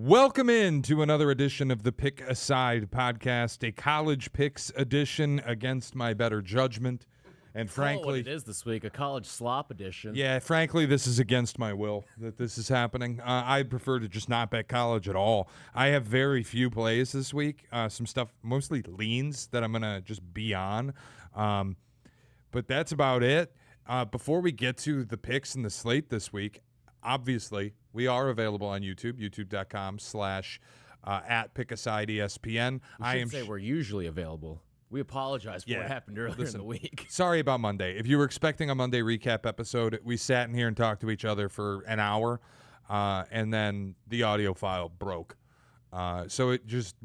Welcome in to another edition of the Pick Aside podcast, a college picks edition against my better judgment. And frankly, it is this week, a college slop edition. Yeah, frankly, this is against my will that this is happening. I prefer to just not bet college at all. I have very few plays this week, some stuff, mostly leans that I'm going to just be on. But that's about it. Before we get to the picks and the slate this week, obviously, we are available on YouTube, youtube.com/@PickAsideESPN. I should say we're usually available. We apologize for what happened earlier in the week. Sorry about Monday. If you were expecting a Monday recap episode, we sat in here and talked to each other for an hour, and then the audio file broke. So it just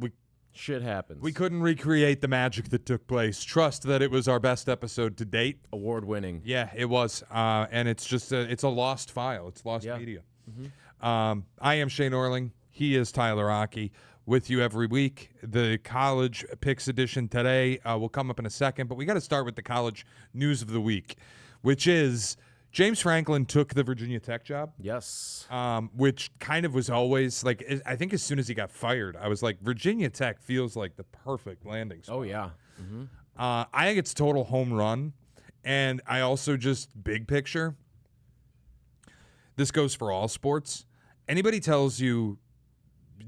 shit happens. We couldn't recreate the magic that took place. Trust that it was our best episode to date. Award-winning. Yeah, it was. And it's just it's a lost file. It's lost media. Mm-hmm. I am Shea Norling. He is Tyler Rocky. With you every week. The college picks edition today will come up in a second, but we got to start with the college news of the week, which is James Franklin took the Virginia Tech job. Yes. Which kind of was always like, I think as soon as he got fired, I was like, Virginia Tech feels like the perfect landing spot. Oh, yeah. Mm-hmm. I think it's total home run. And I also just big picture. This goes for all sports. Anybody tells you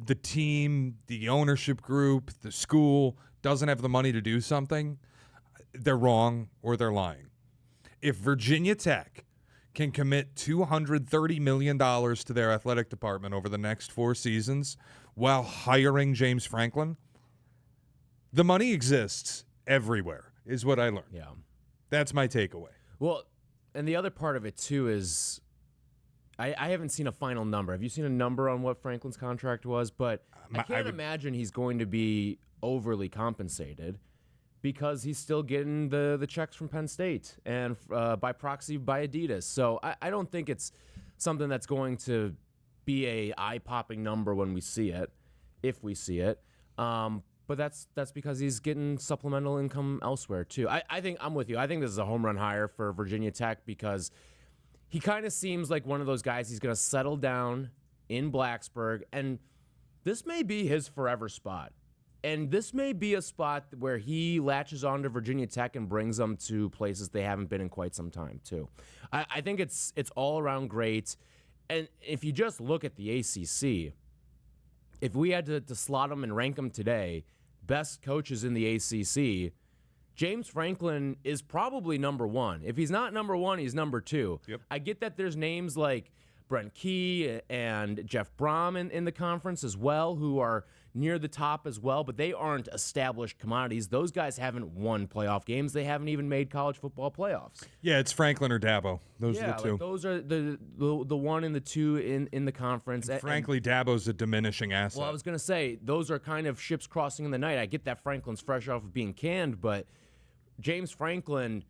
the team, the ownership group, the school doesn't have the money to do something, they're wrong or they're lying. If Virginia Tech can commit $230 million to their athletic department over the next 4 seasons while hiring James Franklin, the money exists everywhere, is what I learned. Yeah. That's my takeaway. Well, and the other part of it, too, is I haven't seen a final number. Have you seen a number on what Franklin's contract was? But I can't imagine he's going to be overly compensated because he's still getting the checks from Penn State and by proxy by Adidas. So I don't think it's something that's going to be a eye-popping number when we see it, if we see it. But that's because he's getting supplemental income elsewhere, too. I think I'm with you. I think this is a home run hire for Virginia Tech because he kind of seems like one of those guys. He's going to settle down in Blacksburg, and this may be his forever spot. And this may be a spot where he latches on to Virginia Tech and brings them to places they haven't been in quite some time, too. I think it's all around great. And if you just look at the ACC, if we had to slot them and rank them today, best coaches in the ACC, James Franklin is probably number one. If he's not number one, he's number two. Yep. I get that there's names like Brent Key and Jeff Brom in the conference as well who are near the top as well, but they aren't established commodities. Those guys haven't won playoff games. They haven't even made college football playoffs. Yeah, it's Franklin or Dabo. Those are the two. Like those are the one and the two in the conference. And frankly, Dabo's a diminishing asset. Well, I was going to say, those are kind of ships crossing in the night. I get that Franklin's fresh off of being canned, but James Franklin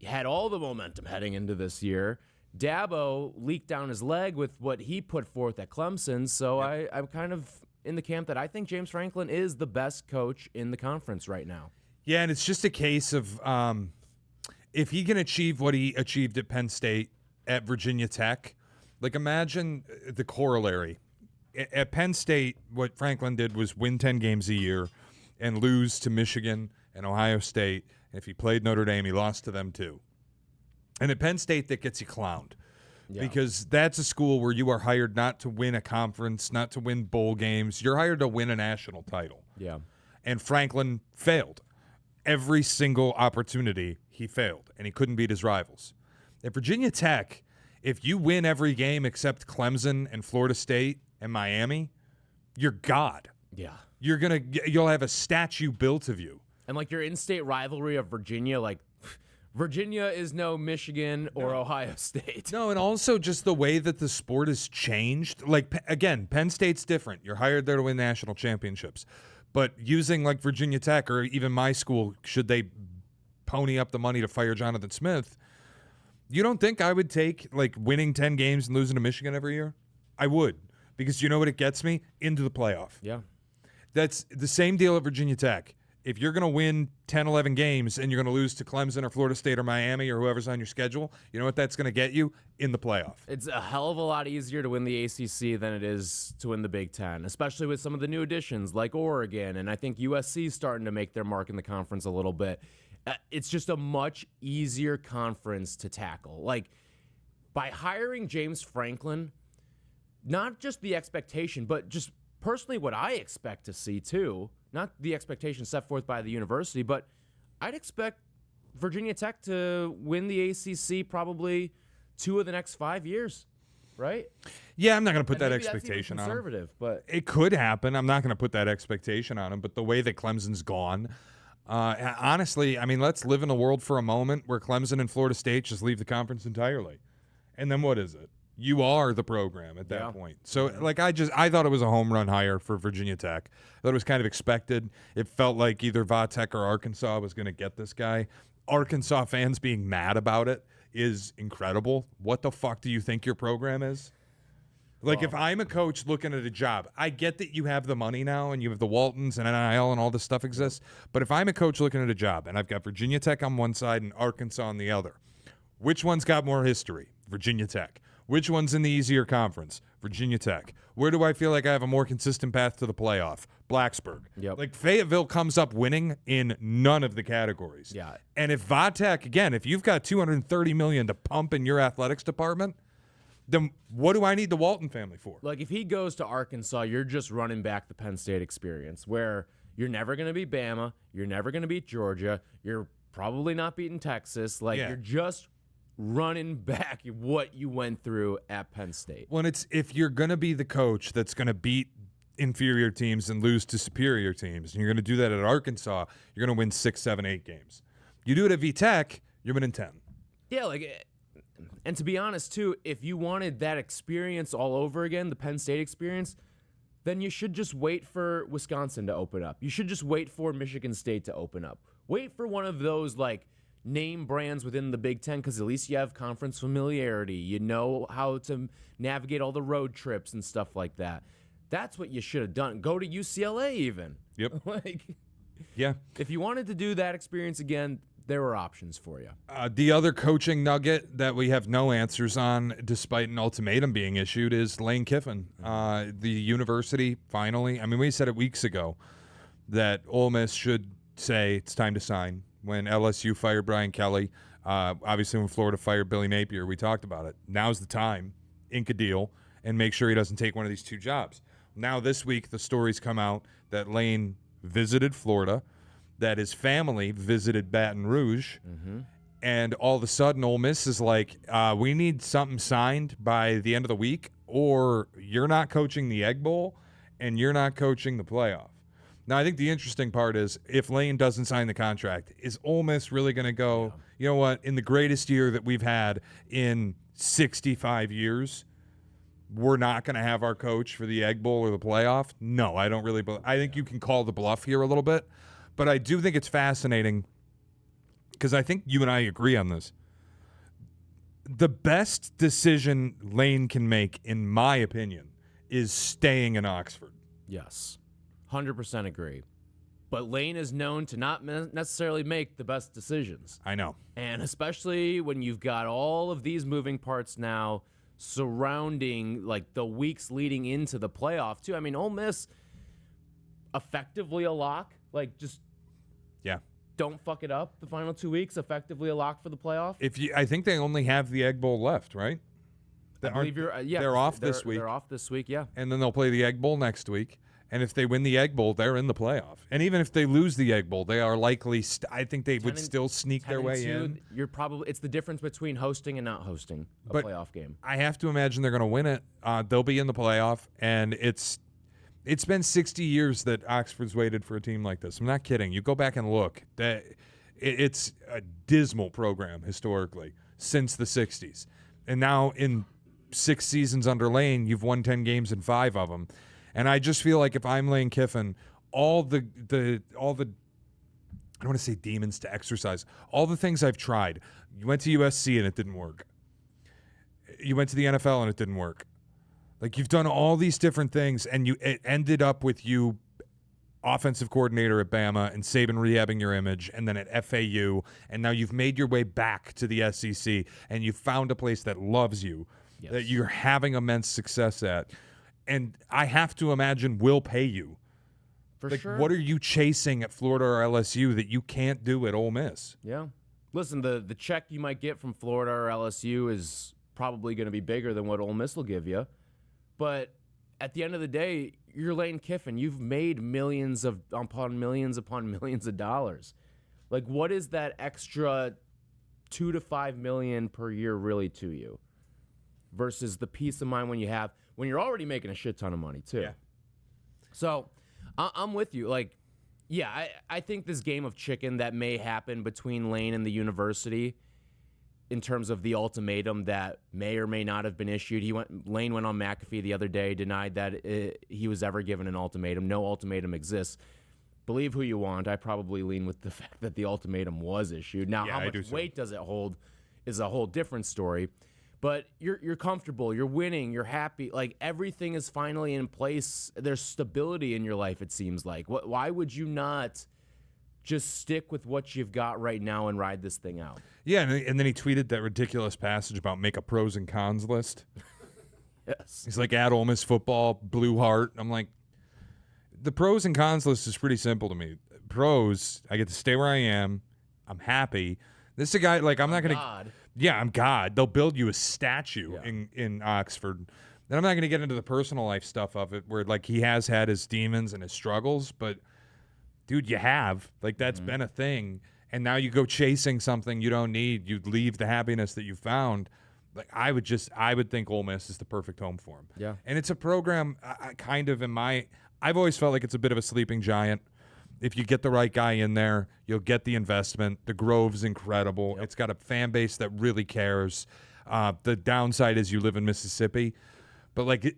had all the momentum heading into this year. Dabo leaked down his leg with what he put forth at Clemson, so yep. I'm kind of in the camp that I think James Franklin is the best coach in the conference right now. Yeah, and it's just a case of if he can achieve what he achieved at Penn State, at Virginia Tech, like imagine the corollary. At Penn State, what Franklin did was win 10 games a year and lose to Michigan and Ohio State. If he played Notre Dame, he lost to them too. And at Penn State, that gets you clowned. Yeah. Because that's a school where you are hired not to win a conference, not to win bowl games. You're hired to win a national title. Yeah. And Franklin failed. Every single opportunity, he failed, and he couldn't beat his rivals. At Virginia Tech, if you win every game except Clemson and Florida State and Miami, you're God. Yeah. You'll have a statue built of you. And like your in-state rivalry of Virginia, like Virginia is no Michigan or Ohio State. No, and also just the way that the sport has changed. Like, again, Penn State's different. You're hired there to win national championships. But using like Virginia Tech or even my school, should they pony up the money to fire Jonathan Smith, you don't think I would take like winning 10 games and losing to Michigan every year? I would. Because you know what it gets me? Into the playoff. Yeah. That's the same deal at Virginia Tech. if you're going to win 10, 11 games and you're going to lose to Clemson or Florida State or Miami or whoever's on your schedule, you know what that's going to get you? In the playoff. It's a hell of a lot easier to win the ACC than it is to win the Big Ten, especially with some of the new additions like Oregon, and I think USC is starting to make their mark in the conference a little bit. It's just a much easier conference to tackle. Like, by hiring James Franklin, not just the expectation, but just personally what I expect to see too, not the expectation set forth by the university, but I'd expect Virginia Tech to win the ACC probably 2 of the next 5 years, right? Yeah, I'm not going to put that expectation on him. But it could happen. I'm not going to put that expectation on him, but the way that Clemson's gone, honestly, I mean, let's live in a world for a moment where Clemson and Florida State just leave the conference entirely. And then what is it? You are the program at that point. So, like, I thought it was a home run hire for Virginia Tech. I thought it was kind of expected. It felt like either Va-Tech or Arkansas was going to get this guy. Arkansas fans being mad about it is incredible. What the fuck do you think your program is? Like, if I'm a coach looking at a job, I get that you have the money now and you have the Waltons and NIL and all this stuff exists. But if I'm a coach looking at a job and I've got Virginia Tech on one side and Arkansas on the other, which one's got more history? Virginia Tech. Which one's in the easier conference? Virginia Tech. Where do I feel like I have a more consistent path to the playoff? Blacksburg. Yep. Like, Fayetteville comes up winning in none of the categories. Yeah. And if Va-Tech, again, if you've got $230 million to pump in your athletics department, then what do I need the Walton family for? Like, if he goes to Arkansas, you're just running back the Penn State experience where you're never going to beat Bama, you're never going to beat Georgia, you're probably not beating Texas. Like, you're just running back what you went through at Penn State. When it's if you're going to be the coach that's going to beat inferior teams and lose to superior teams, and you're going to do that at Arkansas, you're going to win 6, 7, 8 games. You do it at VTech, you're winning 10. Yeah, and to be honest, too, if you wanted that experience all over again, the Penn State experience, then you should just wait for Wisconsin to open up. You should just wait for Michigan State to open up. Wait for one of those, like, name brands within the Big Ten, because at least you have conference familiarity. You know how to navigate all the road trips and stuff like that. That's what you should have done. Go to UCLA even. Yep. Yeah. If you wanted to do that experience again, there were options for you. The other coaching nugget that we have no answers on, despite an ultimatum being issued, is Lane Kiffin. The university, finally. I mean, we said it weeks ago that Ole Miss should say it's time to sign. When LSU fired Brian Kelly, obviously when Florida fired Billy Napier, we talked about it. Now's the time, ink a deal, and make sure he doesn't take one of these 2 jobs. Now this week, the stories come out that Lane visited Florida, that his family visited Baton Rouge, and all of a sudden Ole Miss is like, we need something signed by the end of the week, or you're not coaching the Egg Bowl, and you're not coaching the playoff. Now, I think the interesting part is if Lane doesn't sign the contract, is Ole Miss really going to go, you know what, in the greatest year that we've had in 65 years, we're not going to have our coach for the Egg Bowl or the playoff? No, I don't really believe. I think you can call the bluff here a little bit, but I do think it's fascinating because I think you and I agree on this. The best decision Lane can make, in my opinion, is staying in Oxford. Yes. 100% agree. But Lane is known to not necessarily make the best decisions. I know. And especially when you've got all of these moving parts now surrounding, like, the weeks leading into the playoff, too. I mean, Ole Miss, effectively a lock. Like, just don't fuck it up the final 2 weeks. Effectively a lock for the playoff. I think they only have the Egg Bowl left, right? I believe you're, they're off this week. They're off this week, yeah. And then they'll play the Egg Bowl next week. And if they win the Egg Bowl, they're in the playoff. And even if they lose the Egg Bowl, they are likely. I think they would still sneak their way in. You're probably. It's the difference between hosting and not hosting a playoff game. I have to imagine they're going to win it. They'll be in the playoff, and it's been 60 years that Oxford's waited for a team like this. I'm not kidding. You go back and look. It's a dismal program historically since the 60s, and now in 6 seasons under Lane, you've won 10 games in 5 of them. And I just feel like if I'm Lane Kiffin, all the I don't want to say demons to exercise, all the things I've tried. You went to USC and it didn't work. You went to the NFL and it didn't work. Like, you've done all these different things and it ended up with you offensive coordinator at Bama and Saban rehabbing your image, and then at FAU, and now you've made your way back to the SEC, and you found a place that loves you, that you're having immense success at, and I have to imagine will pay you. For like, sure. What are you chasing at Florida or LSU that you can't do at Ole Miss? Yeah. Listen, the check you might get from Florida or LSU is probably going to be bigger than what Ole Miss will give you, but at the end of the day, you're Lane Kiffin. You've made millions upon millions of dollars. Like, what is that extra $2 to $5 million per year really to you? Versus the peace of mind when you're already making a shit ton of money too. Yeah. So, I'm with you. Like, yeah, I think this game of chicken that may happen between Lane and the university, in terms of the ultimatum that may or may not have been issued. Lane went on McAfee the other day, denied that he was ever given an ultimatum. No ultimatum exists. Believe who you want. I probably lean with the fact that the ultimatum was issued. Now, how much weight does it hold is a whole different story. But you're comfortable, you're winning, you're happy. Like, everything is finally in place. There's stability in your life, it seems like. Why would you not just stick with what you've got right now and ride this thing out? Yeah, and then he tweeted that ridiculous passage about make a pros and cons list. Yes. He's like, add Ole Miss football, blue heart. I'm like, the pros and cons list is pretty simple to me. Pros, I get to stay where I am. I'm happy. This is a guy, like, I'm not going to. Yeah, I'm God. They'll build you a statue in Oxford. Then I'm not going to get into the personal life stuff of it, where, like, he has had his demons and his struggles, but, dude, you have. Like, that's been a thing. And now you go chasing something you don't need. You leave the happiness that you found. Like, I would think Ole Miss is the perfect home for him. Yeah. And it's a program I've always felt like it's a bit of a sleeping giant. If you get the right guy in there, you'll get the investment. The Grove's incredible. Yep. It's got a fan base that really cares. The downside is you live in Mississippi. But, like,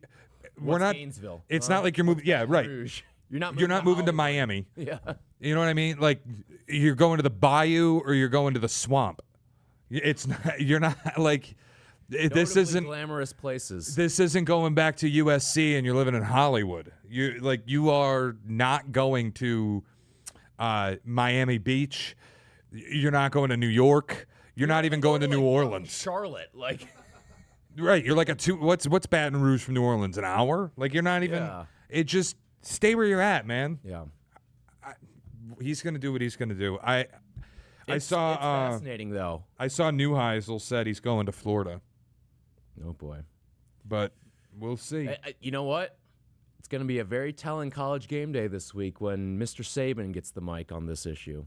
we're not. Gainesville? It's not like you're moving. Yeah, right. Rouge. You're not moving to Miami. Yeah. You know what I mean? Like, you're going to the bayou or you're going to the swamp. It's not. You're not like. This isn't glamorous places. This isn't going back to USC and you're living in Hollywood. You are not going to Miami Beach. You're not going to New York. You're not even going to New Orleans. Charlotte, like. Right, you're like what's Baton Rouge from New Orleans? An hour? Like, you're not even. Yeah. It just stay where you're at, man. Yeah. He's gonna do what he's gonna do. I saw. It's fascinating though. I saw Neuheisel said he's going to Florida. Oh boy. But we'll see. You know what? It's going to be a very telling college game day this week when Mr. Saban gets the mic on this issue.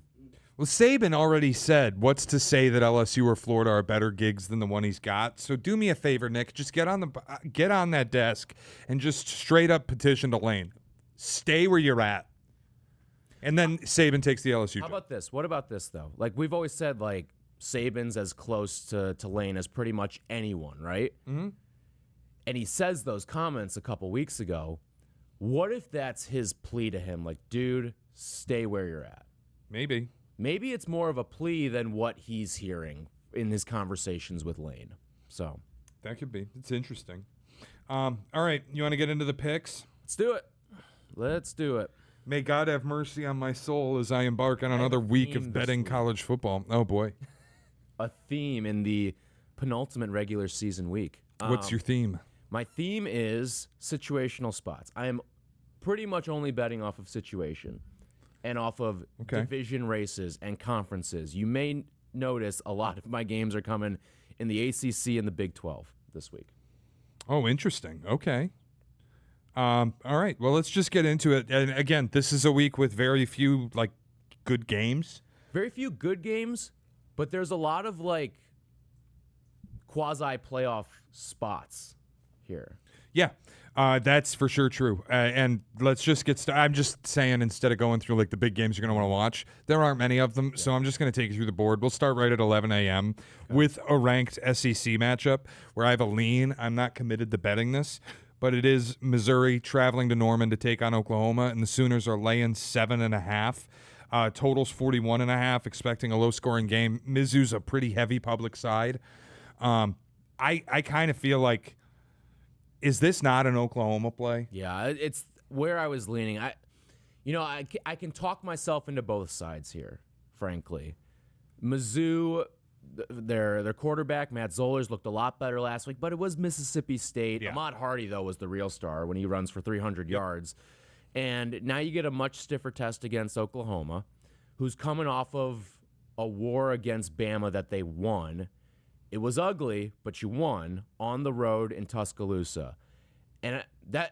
Well, Saban already said what's to say that LSU or Florida are better gigs than the one he's got. So do me a favor, Nick. Just get on that desk and just straight up petition to Lane. Stay where you're at. And then Saban takes the LSU job. How about this? What about this, though? Like, we've always said, like, Saban's as close to Lane as pretty much anyone, right? Mm-hmm. And he says those comments a couple weeks ago. What if that's his plea to him? Like, dude, stay where you're at. Maybe. Maybe it's more of a plea than what he's hearing in his conversations with Lane. So that could be. It's interesting. All right, you want to get into the picks? Let's do it. May God have mercy on my soul as I embark on another week of betting college football. Oh, boy. A theme in the penultimate regular season week. What's your theme? My theme is situational spots. I am pretty much only betting off of situation and off of division races and conferences. You may notice a lot of my games are coming in the ACC and the Big 12 this week. Oh, interesting. Okay. All right. Well, let's just get into it. And again, this is a week with very few good games. Very few good games, but there's a lot of quasi playoff spots here. Yeah. That's for sure true. And let's just get started. I'm just saying, instead of going through the big games you're going to want to watch, there aren't many of them. Yeah. So I'm just going to take you through the board. We'll start right at 11 a.m. with a ranked SEC matchup where I have a lean. I'm not committed to betting this, but it is Missouri traveling to Norman to take on Oklahoma, and the Sooners are laying 7.5. Totals 41.5, expecting a low-scoring game. Mizzou's a pretty heavy public side. I kind of feel like, is this not an Oklahoma play? Yeah, it's where I was leaning. I can talk myself into both sides here, frankly. Mizzou, their quarterback, Matt Zollers, looked a lot better last week, but it was Mississippi State. Yeah. Ahmad Hardy, though, was the real star when he runs for 300 yards. And now you get a much stiffer test against Oklahoma, who's coming off of a war against Bama that they won. It was ugly, but you won on the road in Tuscaloosa. And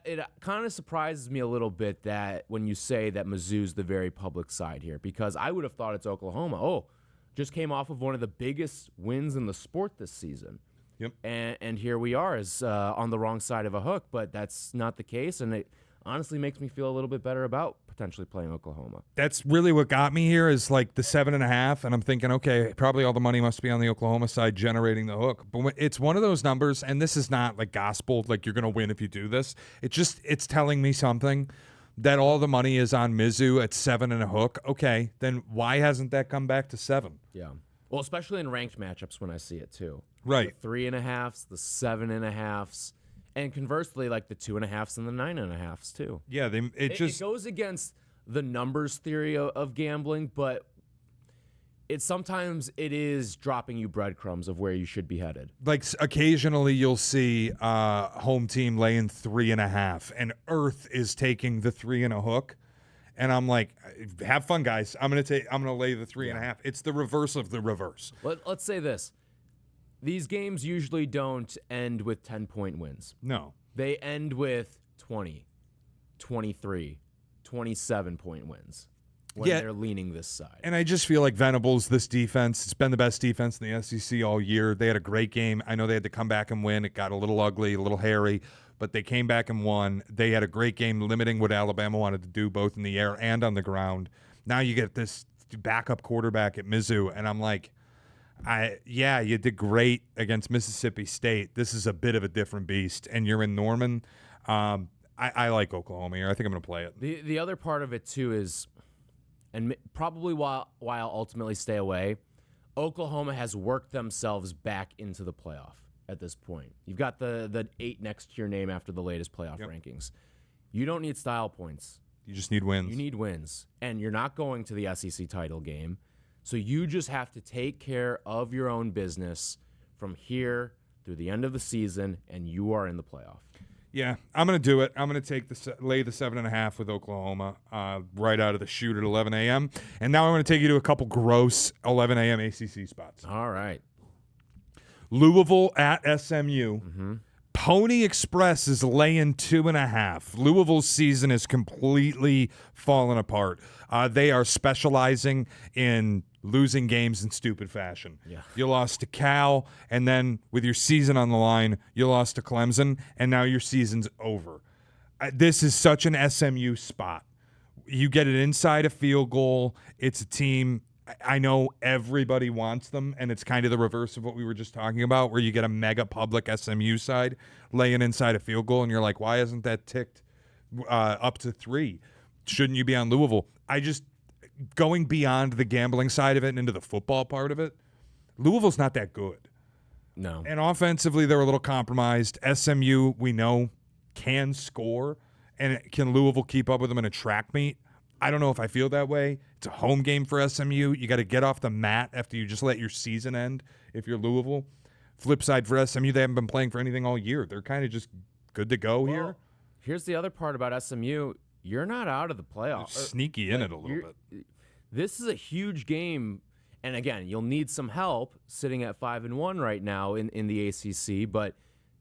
it kind of surprises me a little bit that when you say that Mizzou's the very public side here, because I would have thought it's Oklahoma. Oh, just came off of one of the biggest wins in the sport this season. Yep. And here we are is on the wrong side of a hook, but that's not the case, and it honestly makes me feel a little bit better about potentially playing Oklahoma. That's really what got me here is like the 7.5, and I'm thinking, okay, probably all the money must be on the Oklahoma side generating the hook. But it's one of those numbers, and this is not like gospel, like you're going to win if you do this. It's telling me something that all the money is on Mizzou at 7 and a hook. Okay, then why hasn't that come back to 7? Yeah. Well, especially in ranked matchups when I see it too. Right. The 3.5s, the 7.5s. And conversely, like the 2.5s and the 9.5s too. Yeah, it goes against the numbers theory of gambling, but sometimes it is dropping you breadcrumbs of where you should be headed. Like occasionally you'll see home team laying 3.5, and Earth is taking the 3 and a hook, and I'm like, have fun, guys. I'm gonna lay the 3.5. It's the reverse of the reverse. Let's say this. These games usually don't end with 10-point wins. No. They end with 20, 23, 27-point wins when they're leaning this side. And I just feel like Venables, this defense, it's been the best defense in the SEC all year. They had a great game. I know they had to come back and win. It got a little ugly, a little hairy, but they came back and won. They had a great game limiting what Alabama wanted to do both in the air and on the ground. Now you get this backup quarterback at Mizzou, and I'm like, you did great against Mississippi State. This is a bit of a different beast, and you're in Norman. I like Oklahoma here. I think I'm going to play it. The other part of it, too, is, and probably while I'll ultimately stay away, Oklahoma has worked themselves back into the playoff at this point. You've got the 8 next to your name after the latest playoff rankings. You don't need style points. You just need wins. You need wins, and you're not going to the SEC title game. So you just have to take care of your own business from here through the end of the season, and you are in the playoff. Yeah, I'm going to do it. I'm going to lay the 7.5 with Oklahoma right out of the chute at 11 a.m. And now I'm going to take you to a couple gross 11 a.m. ACC spots. All right. Louisville at SMU. Mm-hmm. Pony Express is laying 2.5. Louisville's season is completely fallen apart. They are specializing in losing games in stupid fashion. Yeah. You lost to Cal, and then with your season on the line, you lost to Clemson, and now your season's over. This is such an SMU spot. You get it inside a field goal. It's a team. I know everybody wants them, and it's kind of the reverse of what we were just talking about, where you get a mega public SMU side laying inside a field goal, and you're like, why isn't that ticked up to 3? Shouldn't you be on Louisville? Going beyond the gambling side of it and into the football part of it, Louisville's not that good. No. And offensively, they're a little compromised. SMU, we know, can score, and can Louisville keep up with them in a track meet? I don't know if I feel that way. It's a home game for SMU. You got to get off the mat after you just let your season end if you're Louisville. Flip side for SMU, they haven't been playing for anything all year. They're kind of just good to go here. Here's the other part about SMU. You're not out of the playoffs. Sneaky in it a little bit. This is a huge game. And again, you'll need some help sitting at 5-1 right now in the ACC, but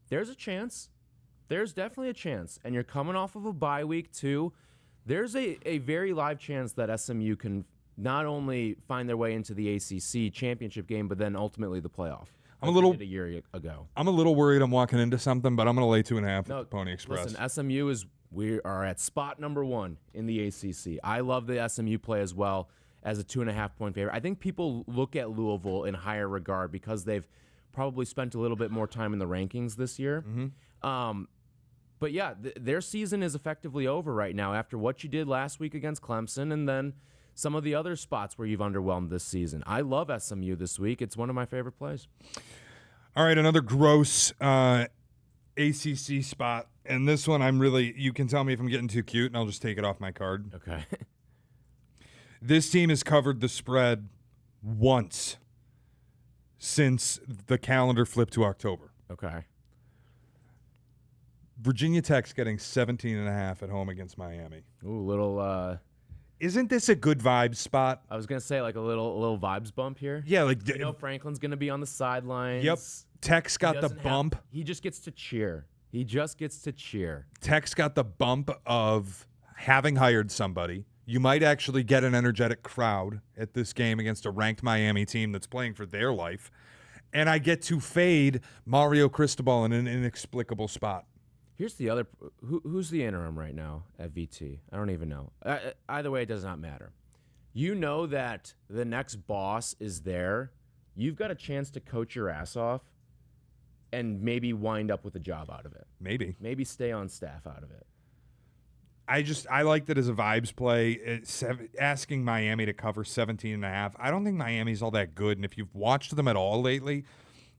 there's a chance. There's definitely a chance. And you're coming off of a bye week, too. There's a very live chance that SMU can not only find their way into the ACC championship game, but then ultimately the playoff. A year ago. I'm a little worried I'm walking into something, but I'm going to lay 2.5 with the Pony Express. Listen, we are at spot number 1 in the ACC. I love the SMU play as well as a 2.5-point favorite. I think people look at Louisville in higher regard because they've probably spent a little bit more time in the rankings this year. Mm-hmm. But yeah, their season is effectively over right now after what you did last week against Clemson and then some of the other spots where you've underwhelmed this season. I love SMU this week. It's one of my favorite plays. All right, another gross ACC spot, And this one, you can tell me if I'm getting too cute, and I'll just take it off my card. Okay. This team has covered the spread once since the calendar flipped to October. Okay. Virginia Tech's getting 17.5 at home against Miami. Ooh, little. Isn't this a good vibe spot? I was gonna say like a little vibes bump here. Yeah, like Franklin's gonna be on the sidelines. Yep. Tech's got the bump. He just gets to cheer. He just gets to cheer. Tech's got the bump of having hired somebody. You might actually get an energetic crowd at this game against a ranked Miami team that's playing for their life. And I get to fade Mario Cristobal in an inexplicable spot. Here's the other. Who's the interim right now at VT? I don't even know. Either way, it does not matter. You know that the next boss is there. You've got a chance to coach your ass off and maybe wind up with a job out of it. Maybe stay on staff out of it. I liked it as a vibes play. It's asking Miami to cover 17.5. I don't think Miami's all that good. And if you've watched them at all lately,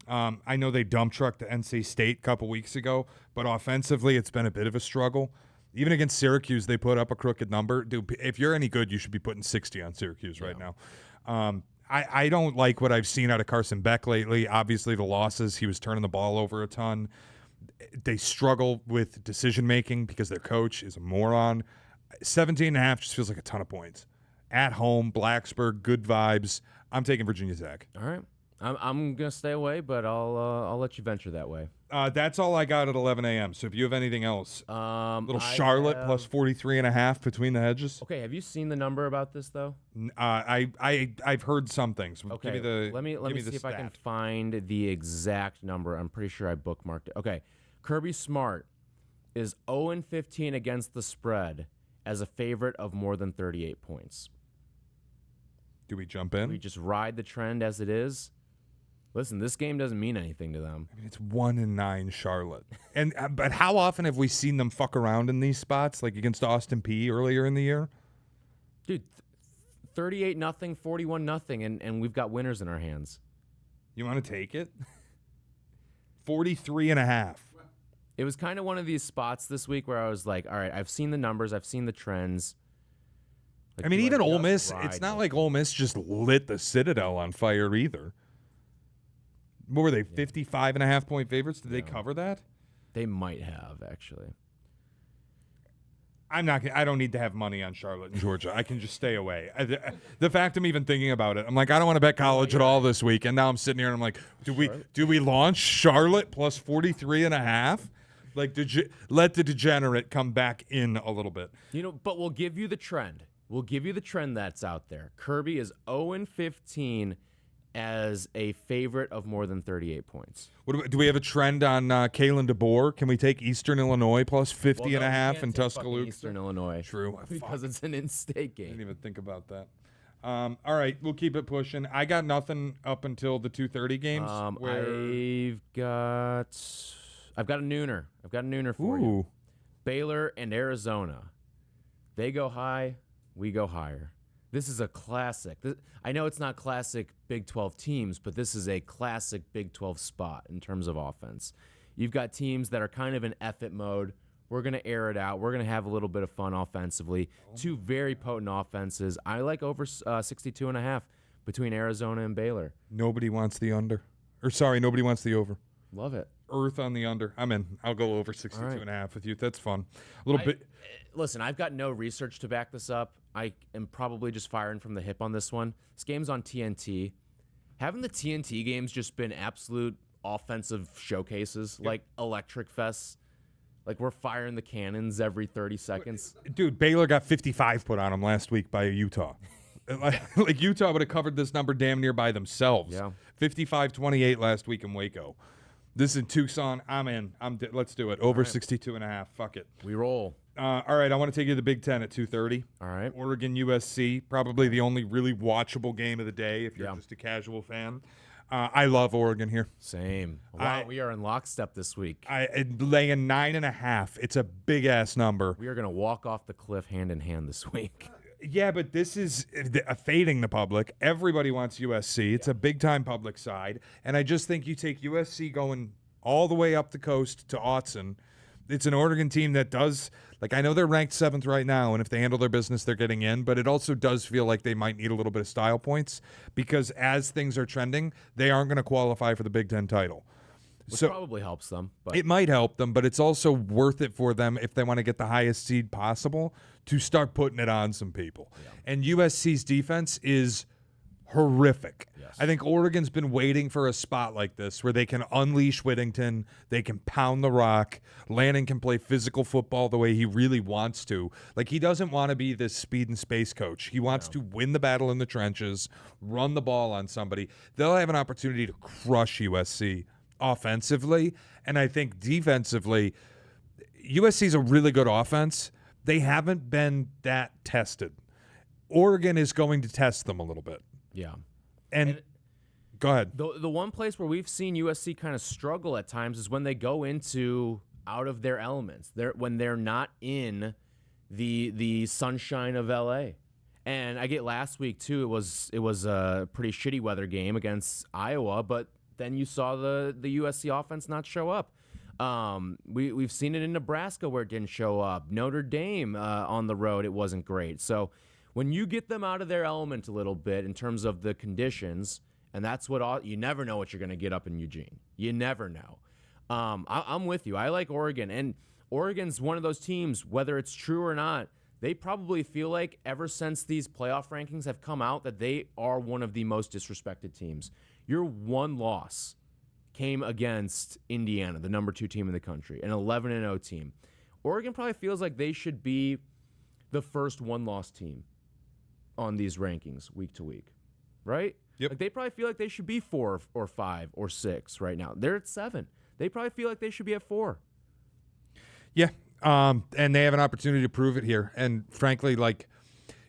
I know they dump trucked to NC State a couple weeks ago, but offensively it's been a bit of a struggle. Even against Syracuse, they put up a crooked number. Dude, if you're any good, you should be putting 60 on Syracuse right now. I don't like what I've seen out of Carson Beck lately. Obviously, the losses, he was turning the ball over a ton. They struggle with decision-making because their coach is a moron. 17.5 just feels like a ton of points. At home, Blacksburg, good vibes. I'm taking Virginia Tech. All right. I'm going to stay away, but I'll let you venture that way. That's all I got at 11 a.m. So if you have anything else, Charlotte plus 43.5 between the hedges. Okay, have you seen the number about this though? I've heard some things. Okay, give me let me see if I can find the exact number. I'm pretty sure I bookmarked it. Okay, Kirby Smart is 0-15 against the spread as a favorite of more than 38 points. Do we jump in? Do we just ride the trend as it is? Listen, this game doesn't mean anything to them. I mean, it's 1-9 Charlotte, but how often have we seen them fuck around in these spots, like against Austin Peay earlier in the year? Dude, 38-0, 41-0, and we've got winners in our hands. You want to take it? 43.5. It was kind of one of these spots this week where I was like, all right, I've seen the numbers, I've seen the trends. Like, I mean, even Ole Miss, it's not like Ole Miss just lit the Citadel on fire either. What were they, 55.5 point favorites? Did they cover that? They might have, actually. I don't need to have money on Charlotte and Georgia. I can just stay away. The fact I'm even thinking about it, I'm like, I don't want to bet college at all this week. And now I'm sitting here and I'm like, do we launch Charlotte plus 43.5? Like, let the degenerate come back in a little bit. But we'll give you the trend. We'll give you the trend that's out there. Kirby is 0-15 as a favorite of more than 38 points. Do we have a trend on Kalen DeBoer? Can we take Eastern Illinois plus 50.5 in Tuscaloosa? Eastern Illinois. True. Because it's an in-state game. I didn't even think about that. All right, we'll keep it pushing. I got nothing up until the 2:30 games. I've got a nooner. I've got a nooner for you. Baylor and Arizona. They go high, we go higher. This is a classic. I know it's not classic Big 12 teams, but this is a classic Big 12 spot in terms of offense. You've got teams that are kind of in effort mode. We're going to air it out. We're going to have a little bit of fun offensively. Two very potent offenses. I like over 62.5 between Arizona and Baylor. Nobody wants the under. Nobody wants the over. Love it. Earth on the under. I'm in. I'll go over 62.5 with you. That's fun. A little bit. Listen, I've got no research to back this up. I am probably just firing from the hip on this one. This game's on TNT. Haven't the TNT games just been absolute offensive showcases, like electric fests? Like we're firing the cannons every 30 seconds. Dude, Baylor got 55 put on them last week by Utah. Like Utah would have covered this number damn near by themselves. Yeah. 55-28 last week in Waco. This is in Tucson. I'm in. Let's do it. Over 62.5. Fuck it. We roll. All right, I want to take you to the Big Ten at 2:30. All right. Oregon, USC, probably the only really watchable game of the day if you're just a casual fan. I love Oregon here. Same. Wow, we are in lockstep this week. Laying 9.5. It's a big-ass number. We are going to walk off the cliff hand in hand this week. Yeah, but this is fading the public. Everybody wants USC. It's a big-time public side. And I just think you take USC going all the way up the coast to Autzen It's an Oregon team that does, like, I know they're ranked 7th right now, and if they handle their business, they're getting in, but it also does feel like they might need a little bit of style points because as things are trending, they aren't going to qualify for the Big Ten title. Which probably helps them. But it might help them, but it's also worth it for them if they want to get the highest seed possible to start putting it on some people. Yeah. And USC's defense is horrific. Yes. I think Oregon's been waiting for a spot like this where they can unleash Whittington, they can pound the rock, Lanning can play physical football the way he really wants to. Like, he doesn't want to be this speed and space coach. He wants to win the battle in the trenches, run the ball on somebody. They'll have an opportunity to crush USC offensively, and I think defensively, USC's a really good offense. They haven't been that tested. Oregon is going to test them a little bit. Yeah. And go ahead. The one place where we've seen USC kind of struggle at times is when they go into out of their elements. When they're not in the sunshine of LA. And I get last week too, it was a pretty shitty weather game against Iowa, but then you saw the USC offense not show up. We've seen it in Nebraska where it didn't show up. Notre Dame on the road, it wasn't great. So when you get them out of their element a little bit in terms of the conditions, and that's what you never know what you're going to get up in Eugene. You never know. I'm with you. I like Oregon, and Oregon's one of those teams, whether it's true or not, they probably feel like ever since these playoff rankings have come out that they are one of the most disrespected teams. Your one loss came against Indiana, the number 2 team in the country, an 11-0 team. Oregon probably feels like they should be the first one-loss team on these rankings week to week, right? Yep. Like they probably feel like they should be 4 or 5 or 6 right now. They're at 7. They probably feel like they should be at 4. Yeah, and they have an opportunity to prove it here. And frankly, like,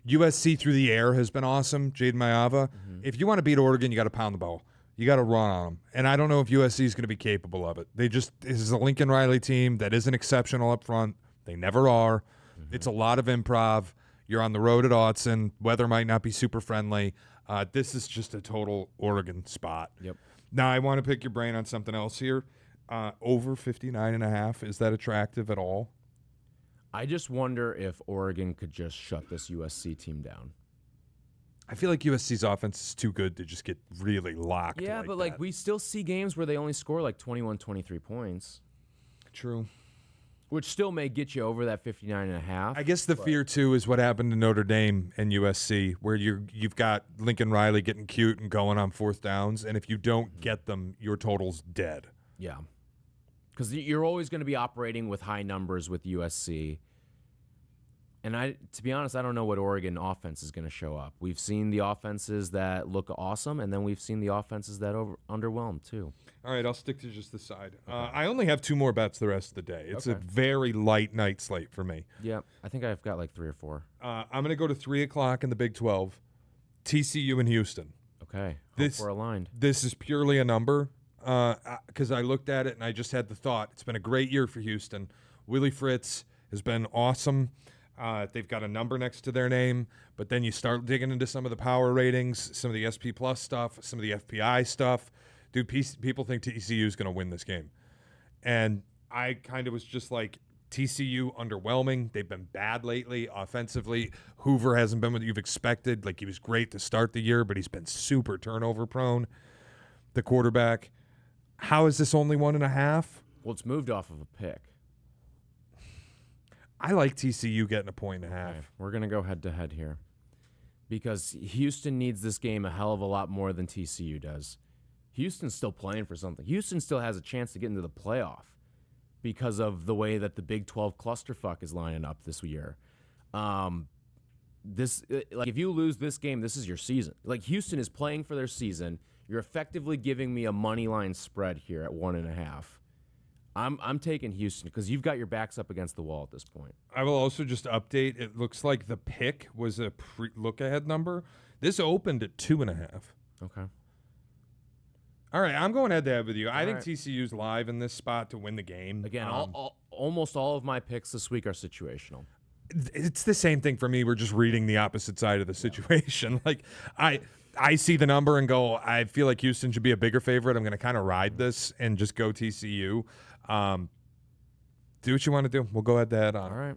USC through the air has been awesome. Jaden Mayava. If you want to beat Oregon, you got to pound the ball. You got to run on them. And I don't know if USC is going to be capable of it. This is a Lincoln Riley team that isn't exceptional up front. They never are. It's a lot of improv. You're on the road at Autzen. Weather might not be super friendly. This is just a total Oregon spot. Yep. Now, I want to pick your brain on something else here. Over 59.5, is that attractive at all? I just wonder if Oregon could just shut this USC team down. I feel like USC's offense is too good to just get really locked. Yeah, but that. we still see games where they only score like 21, 23 points. True. Which still may get you over that 59.5. I guess the fear, too, is what happened to Notre Dame and USC, where you've got Lincoln Riley getting cute and going on 4th downs, and if you don't get them, your total's dead. Yeah. Because you're always going to be operating with high numbers with USC. And to be honest, I don't know what Oregon offense is going to show up. We've seen the offenses that look awesome, and then we've seen the offenses that underwhelm, too. All right, I'll stick to just the side. Okay. I only have 2 more bets the rest of the day. It's a very light night slate for me. Yeah, I think I've got like 3 or 4. I'm going to go to 3 o'clock in the Big 12, TCU and Houston. Okay, we're aligned. This is purely a number because I looked at it and I just had the thought. It's been a great year for Houston. Willie Fritz has been awesome. They've got a number next to their name, but then you start digging into some of the power ratings, some of the SP Plus stuff, some of the FPI stuff. Dude, people think TCU is going to win this game. And I kind of was just like, TCU underwhelming. They've been bad lately offensively. Hoover hasn't been what you've expected. Like, he was great to start the year, but he's been super turnover prone. The quarterback. How is this only 1.5? Well, it's moved off of a pick. I like TCU getting 1.5. Okay. We're going to go head-to-head here because Houston needs this game a hell of a lot more than TCU does. Houston's still playing for something. Houston still has a chance to get into the playoff because of the way that the Big 12 clusterfuck is lining up this year. If you lose this game, this is your season. Like, Houston is playing for their season. You're effectively giving me a money line spread here at 1.5. I'm taking Houston because you've got your backs up against the wall at this point. I will also just update. It looks like the pick was a look-ahead number. This opened at 2.5. Okay. All right, I'm going head-to-head with you. I think TCU's live in this spot to win the game. Again, almost all of my picks this week are situational. It's the same thing for me. We're just reading the opposite side of the situation. Like, I see the number and go, I feel like Houston should be a bigger favorite. I'm going to kind of ride this and just go TCU. Do what you want to do. We'll go ahead to head on. All right.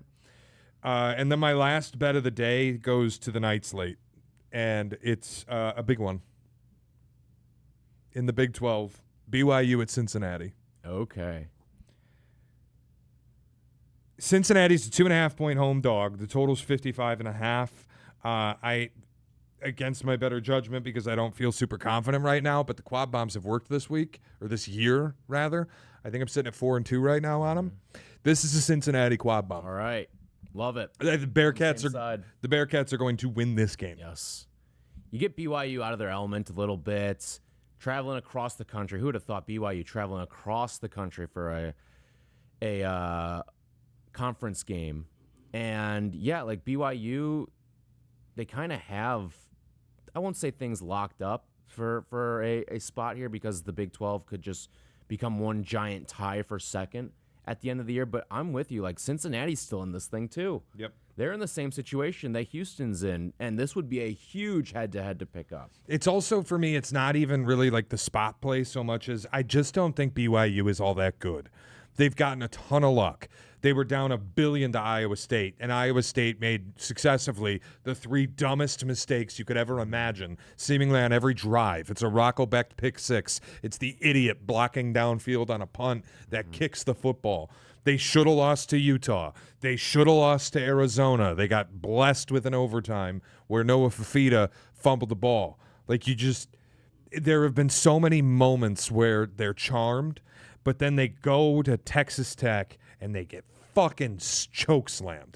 And then my last bet of the day goes to the night slate, and it's a big one. In the Big 12, BYU at Cincinnati. Okay. Cincinnati's a 2.5-point home dog. The total's 55.5. I, against my better judgment, because I don't feel super confident right now, but the quad bombs have worked this week, or this year, rather. I think I'm sitting at 4-2 right now on them. This is a Cincinnati quad bomb. All right. Love it. The Bearcats are going to win this game. Yes. You get BYU out of their element a little bit, traveling across the country. Who would have thought BYU traveling across the country for a conference game? And yeah, like BYU, they kind of have, I won't say things locked up for a spot here, because the Big 12 could just become one giant tie for second at the end of the year. But I'm with you. Like, Cincinnati's still in this thing too. Yep. They're in the same situation that Houston's in, and this would be a huge head-to-head to pick up. It's also, for me, it's not even really like the spot play so much as I just don't think BYU is all that good. They've gotten a ton of luck. They were down $1 billion to Iowa State, and Iowa State made successively the 3 dumbest mistakes you could ever imagine, seemingly on every drive. It's a Rocco Beck pick 6. It's the idiot blocking downfield on a punt that kicks the football. They should have lost to Utah. They should have lost to Arizona. They got blessed with an overtime where Noah Fafita fumbled the ball. Like, there have been so many moments where they're charmed, but then they go to Texas Tech and they get fucking chokeslammed.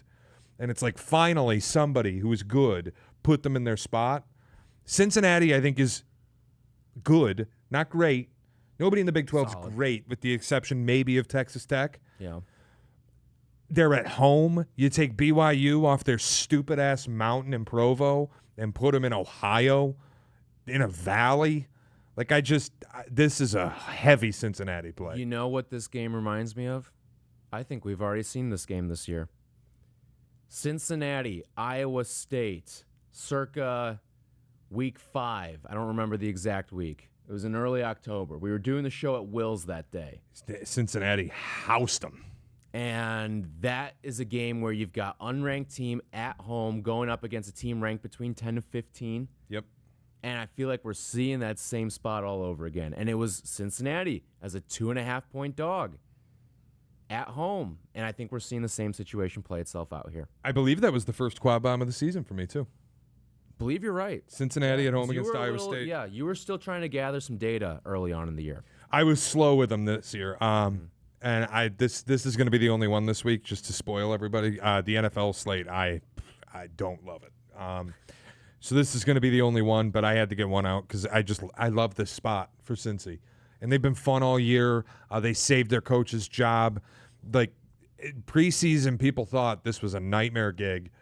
And it's like, finally somebody who is good put them in their spot. Cincinnati, I think, is good, not great. Nobody in the Big 12 is great, with the exception maybe of Texas Tech. Yeah. They're at home. You take BYU off their stupid-ass mountain in Provo and put them in Ohio, in a valley. Like, this is a heavy Cincinnati play. You know what this game reminds me of? I think we've already seen this game this year. Cincinnati, Iowa State, circa week 5. I don't remember the exact week. It was in early October. We were doing the show at Will's that day. Cincinnati housed them. And that is a game where you've got unranked team at home going up against a team ranked between 10 to 15. Yep. And I feel like we're seeing that same spot all over again. And it was Cincinnati as a 2.5-point dog at home. And I think we're seeing the same situation play itself out here. I believe that was the first quad bomb of the season for me, too. Believe you're right. Cincinnati at home against Iowa State. Yeah, you were still trying to gather some data early on in the year. I was slow with them this year. And this is going to be the only one this week, just to spoil everybody. The NFL slate, I don't love it. So this is going to be the only one, but I had to get one out because I love this spot for Cincy. And they've been fun all year. They saved their coach's job. Like, preseason, people thought this was a nightmare gig,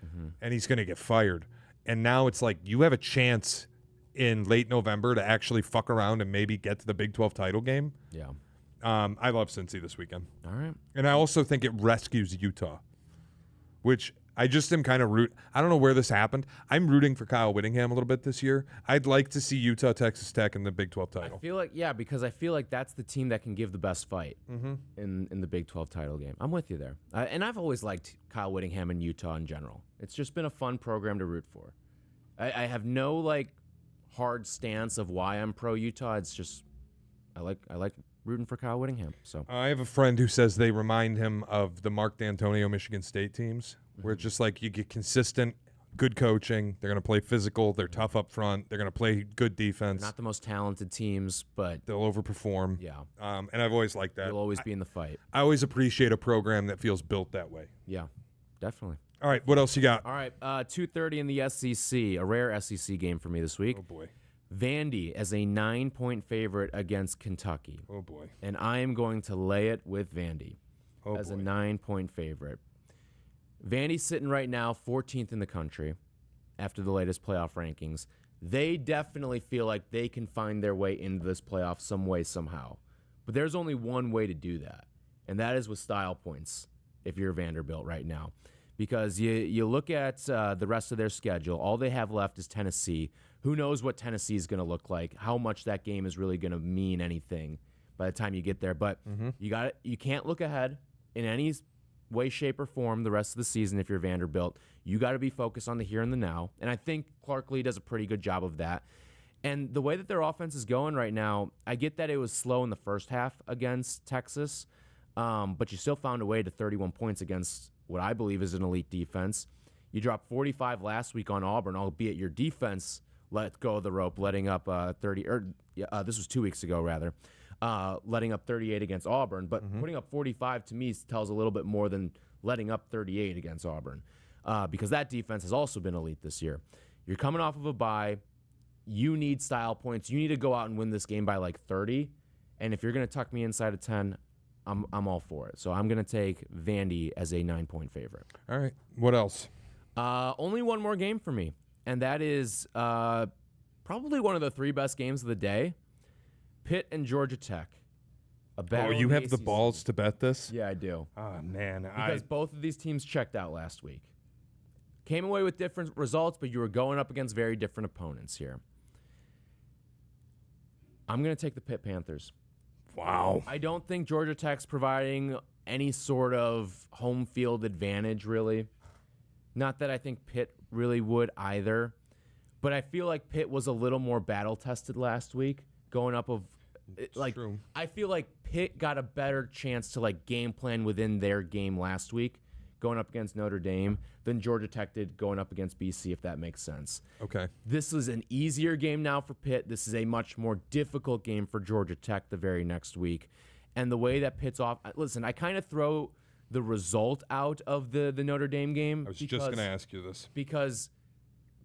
and he's going to get fired. And now it's like you have a chance in late November to actually fuck around and maybe get to the Big 12 title game. Yeah. I love Cincy this weekend. All right. And I also think it rescues Utah, which I just am kind of I don't know where this happened. I'm rooting for Kyle Whittingham a little bit this year. I'd like to see Utah, Texas Tech in the Big 12 title. I feel like, because I feel like that's the team that can give the best fight in the Big 12 title game. I'm with you there. And I've always liked Kyle Whittingham and Utah in general. It's just been a fun program to root for. I have no hard stance of why I'm pro Utah. It's just I like rooting for Kyle Whittingham. So I have a friend who says they remind him of the Mark D'Antonio Michigan State teams, where it's just like you get consistent, good coaching. They're going to play physical. They're tough up front. They're going to play good defense. Not the most talented teams, but they'll overperform. Yeah. And I've always liked that. They'll always be in the fight. I always appreciate a program that feels built that way. Yeah, definitely. All right, what else you got? All right, 2:30 in the SEC, a rare SEC game for me this week. Oh, boy. Vandy as a 9-point favorite against Kentucky. Oh, boy. And I am going to lay it with Vandy as a 9-point favorite. Vandy's sitting right now 14th in the country after the latest playoff rankings. They definitely feel like they can find their way into this playoff some way, somehow. But there's only one way to do that, and that is with style points if you're Vanderbilt right now. Because you look at the rest of their schedule, all they have left is Tennessee. Who knows what Tennessee is going to look like, how much that game is really going to mean anything by the time you get there. But you can't look ahead in any way, shape, or form the rest of the season if you're Vanderbilt. You got to be focused on the here and the now. And I think Clark Lee does a pretty good job of that. And the way that their offense is going right now, I get that it was slow in the first half against Texas, but you still found a way to 31 points against what I believe is an elite defense. You dropped 45 last week on Auburn, albeit your defense let go of the rope, letting up 30. This was 2 weeks ago, rather. Letting up 38 against Auburn, but putting up 45 to me tells a little bit more than letting up 38 against Auburn, because that defense has also been elite this year. You're coming off of a bye. You need style points. You need to go out and win this game by like 30, and if you're going to tuck me inside of 10, I'm all for it. So I'm going to take Vandy as a 9-point favorite. All right. What else? Only one more game for me, and that is probably one of the 3 best games of the day. Pitt and Georgia Tech. You have the balls to bet this? Yeah, I do. Oh, man. Because both of these teams checked out last week. Came away with different results, but you were going up against very different opponents here. I'm going to take the Pitt Panthers. Wow. I don't think Georgia Tech's providing any sort of home field advantage, really. Not that I think Pitt really would either. But I feel like Pitt was a little more battle-tested last week, going up of true. I feel like Pitt got a better chance to game plan within their game last week, going up against Notre Dame, than Georgia Tech did going up against BC, if that makes sense. Okay. This is an easier game now for Pitt. This is a much more difficult game for Georgia Tech the very next week. And the way that Pitt's off, listen, I kind of throw the result out of the Notre Dame game. I was just going to ask you this. Because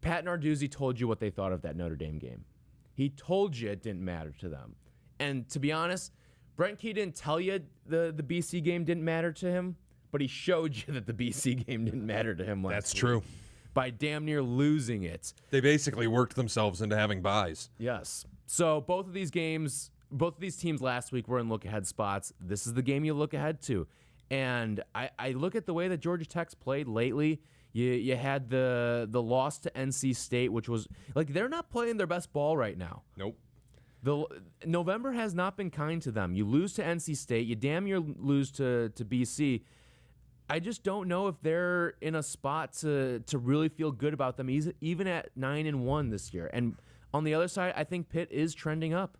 Pat Narduzzi told you what they thought of that Notre Dame game. He told you it didn't matter to them. And to be honest, Brent Key didn't tell you the BC game didn't matter to him, but he showed you that the BC game didn't matter to him last week. That's true. By damn near losing it. They basically worked themselves into having buys. Yes. So both of these teams last week were in look-ahead spots. This is the game you look ahead to. And I look at the way that Georgia Tech's played lately. You had the loss to NC State, which was they're not playing their best ball right now. Nope. November has not been kind to them. You lose to NC State. You damn near lose to BC. I just don't know if they're in a spot to really feel good about them, even at 9-1 this year. And on the other side, I think Pitt is trending up.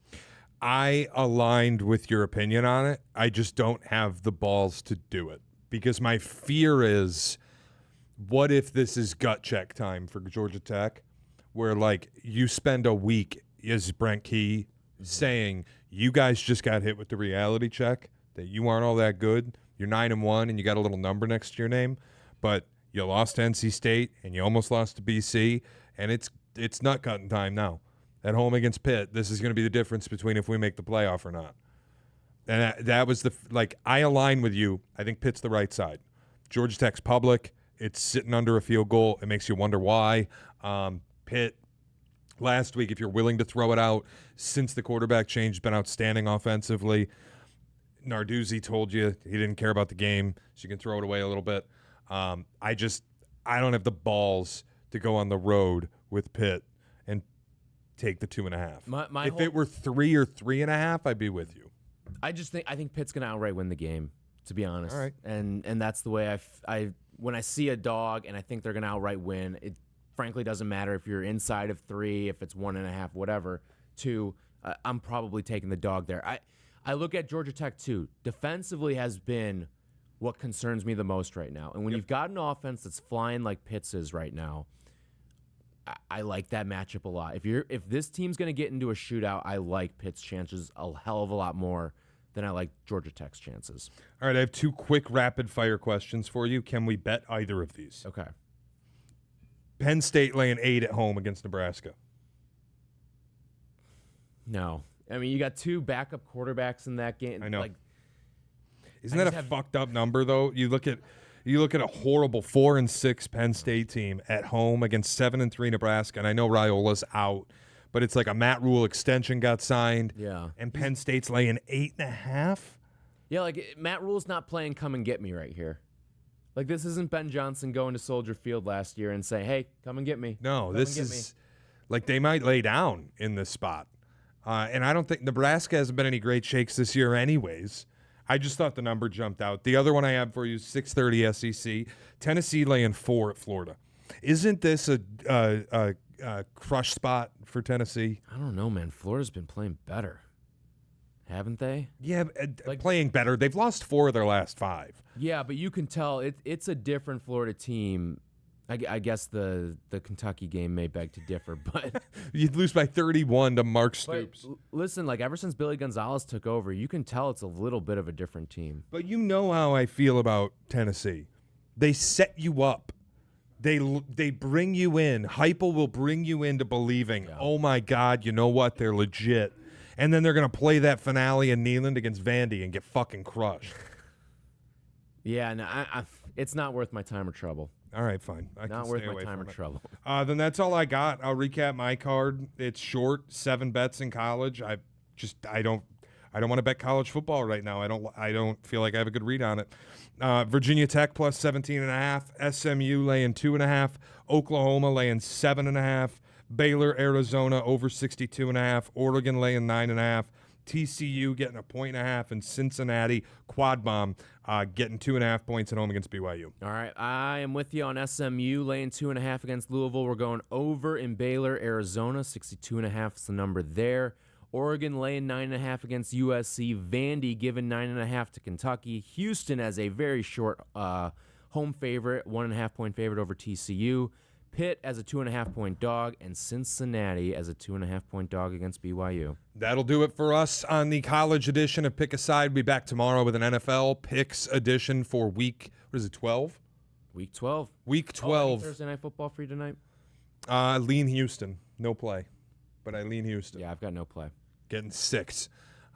I aligned with your opinion on it. I just don't have the balls to do it because my fear is, what if this is gut check time for Georgia Tech, where you spend a week, as Brent Key saying, you guys just got hit with the reality check that you aren't all that good. You're 9-1 and you got a little number next to your name, but you lost to NC State and you almost lost to BC, and it's nut cutting time now. At home against Pitt, this is going to be the difference between if we make the playoff or not. And that was I align with you. I think Pitt's the right side. Georgia Tech's public. It's sitting under a field goal. It makes you wonder why. Pitt, last week, if you're willing to throw it out, since the quarterback change, has been outstanding offensively. Narduzzi told you he didn't care about the game, so you can throw it away a little bit. I don't have the balls to go on the road with Pitt and take the 2.5. If it were 3 or 3.5, I'd be with you. I think Pitt's going to outright win the game, to be honest. All right. And that's the way when I see a dog and I think they're going to outright win, it frankly doesn't matter if you're inside of 3, if it's 1.5, whatever. 2, I'm probably taking the dog there. I look at Georgia Tech too. Defensively has been what concerns me the most right now. And when you've got an offense that's flying like Pitt's is right now, I like that matchup a lot. If this team's going to get into a shootout, I like Pitt's chances a hell of a lot more than I like Georgia Tech's chances. All right, I have 2 quick rapid-fire questions for you. Can we bet either of these? Okay. Penn State laying 8 at home against Nebraska. No. I mean, you got 2 backup quarterbacks in that game. I know. Isn't that a fucked up number, though? You look at a horrible 4-6 Penn State team at home against 7-3 Nebraska, and I know Raiola's out, but it's a Matt Rule extension got signed. Yeah. And Penn State's laying 8.5. Yeah, Matt Rule's not playing come and get me right here. This isn't Ben Johnson going to Soldier Field last year and saying, hey, come and get me. No, this is they might lay down in this spot. And I don't think Nebraska hasn't been any great shakes this year anyways. I just thought the number jumped out. The other one I have for you is 6:30 SEC. Tennessee laying 4 at Florida. Isn't this a crush spot for Tennessee? I don't know, man. Florida's been playing better, haven't they? Yeah, playing better. They've lost 4 of their last 5. Yeah, but you can tell it's a different Florida team. I guess the Kentucky game may beg to differ, but You'd lose by 31 to Mark Stoops. Listen, like ever since Billy Gonzalez took over, you can tell it's a little bit of a different team. But you know how I feel about Tennessee. They set you up. They bring you in. Heupel will bring you into believing, oh my God, you know what? They're legit. And then they're going to play that finale in Neyland against Vandy and get fucking crushed. Yeah, no, it's not worth my time or trouble. All right, fine. Not worth my time or trouble. Then that's all I got. I'll recap my card. It's short, 7 bets in college. I don't want to bet college football right now. I don't feel like I have a good read on it. Virginia Tech plus 17.5. SMU laying 2.5. Oklahoma laying 7.5. Baylor, Arizona over 62.5. Oregon laying 9.5. TCU getting 1.5, and Cincinnati quad bomb getting 2.5 points at home against BYU. All right, I am with you on SMU laying 2.5 against Louisville. We're going over in Baylor, Arizona. 62.5 is the number there. Oregon laying 9.5 against USC. Vandy giving 9.5 to Kentucky. Houston as a very short home favorite, 1.5 point favorite over TCU. Pitt as a 2.5 point dog, and Cincinnati as a 2.5 point dog against BYU. That'll do it for us on the college edition of Pick a Side. We'll be back tomorrow with an NFL Picks edition for week, 12? Week 12. Week 12. Thursday Night Football for you tonight? Lean Houston. No play. But I lean Houston. Yeah, I've got no play. Getting 6.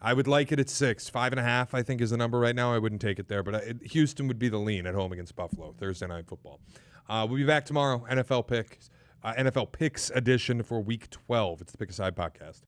I would like it at 6. 5.5, I think, is the number right now. I wouldn't take it there. But Houston would be the lean at home against Buffalo, Thursday Night Football. We'll be back tomorrow, NFL Picks edition for Week 12. It's the Pick a Side podcast.